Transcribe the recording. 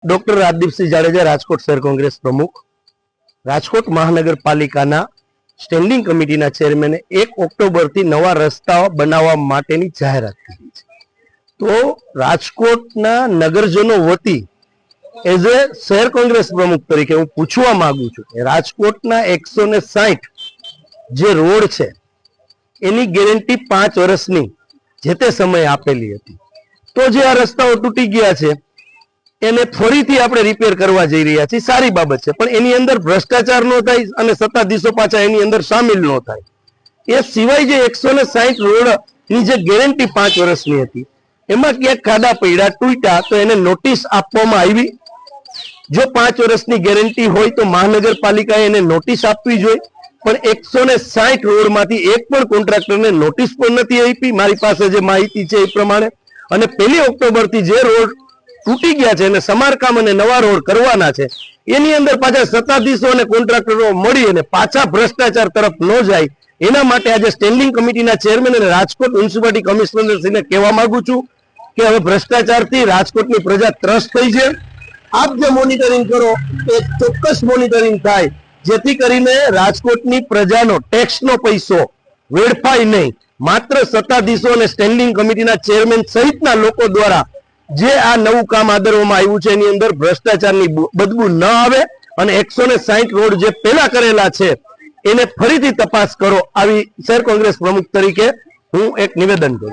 Doctor Rajdeepsinh Jadeja, Rajkot શહેર કોંગ્રેસ પ્રમુખ. રાજકોટ મહાનગરપાલિકાના સ્ટેન્ડિંગ કમિટીના ચેરમેને 1 ઓક્ટોબરથી નવા રસ્તાઓ બનાવવા માટેની જાહેરાત કરી છે. તો રાજકોટના નગરજનો વતી એઝ એ શહેર કોંગ્રેસ પ્રમુખ તરીકે હું પૂછવા માંગુ છું કે રાજકોટના 160 જે રોડ છે એની ગેરંટી 5 વર્ષની જે તે સમયે આપેલી હતી. તો જે આ રસ્તાઓ તૂટી ગયા છે એને ફરીથી આપણે રિપેર કરવા જઈ રહ્યા છીએ, સારી બાબત છે, પણ એની અંદર ભ્રષ્ટાચાર ન થાય અને સત્તાધીશો પાછા એની અંદર સામેલ ન થાય. એ સિવાય જે 160 રોડની જે ગેરંટી 5 વર્ષની હતી એમાં ક્યાંક ખાડા પડ્યા, તૂટ્યા, તો એને નોટિસ આપવામાં આવી. જો 5 વર્ષની ગેરંટી હોય તો મહાનગરપાલિકાએ એને નોટિસ આપવી જોઈએ, પણ 160 રોડમાંથી એક પણ કોન્ટ્રાક્ટરને નોટિસ પણ નથી આપી મારી પાસે જે માહિતી છે એ પ્રમાણે. અને 1 ઓક્ટોબરથી જે રોડ તૂટી ગયા છે અને સમારકામ અને નવા રોડ કરવાના છે એની અંદર પાછા સત્તાધીશો અને કોન્ટ્રાક્ટરો મળી અને પાછા ભ્રષ્ટાચાર તરફ ન જાય એના માટે આજે સ્ટેન્ડિંગ કમિટીના ચેરમેન અને રાજકોટ મ્યુનિસિપાલિટી કમિશનરશ્રીને કહેવા માંગુ છું કે હવે ભ્રષ્ટાચારથી રાજકોટની પ્રજા ત્રસ્ત થઈ છે. આપ જે મોનિટરિંગ કરો એ ચોક્કસ મોનિટરિંગ થાય જેથી કરીને રાજકોટની પ્રજાનો ટેક્સનો પૈસો વેડફાય નહીં. માત્ર સત્તાધીશો અને સ્ટેન્ડિંગ કમિટીના ચેરમેન સહિતના લોકો દ્વારા જે આ નવું કામ આદરવામાં આવ્યું છે એની અંદર ભ્રષ્ટાચારની બદબુ ન આવે અને 160 રોડ જે પહેલા કરેલા છે એને ફરીથી તપાસ કરો, આવી શહેર કોંગ્રેસ પ્રમુખ તરીકે હું એક નિવેદન કરું.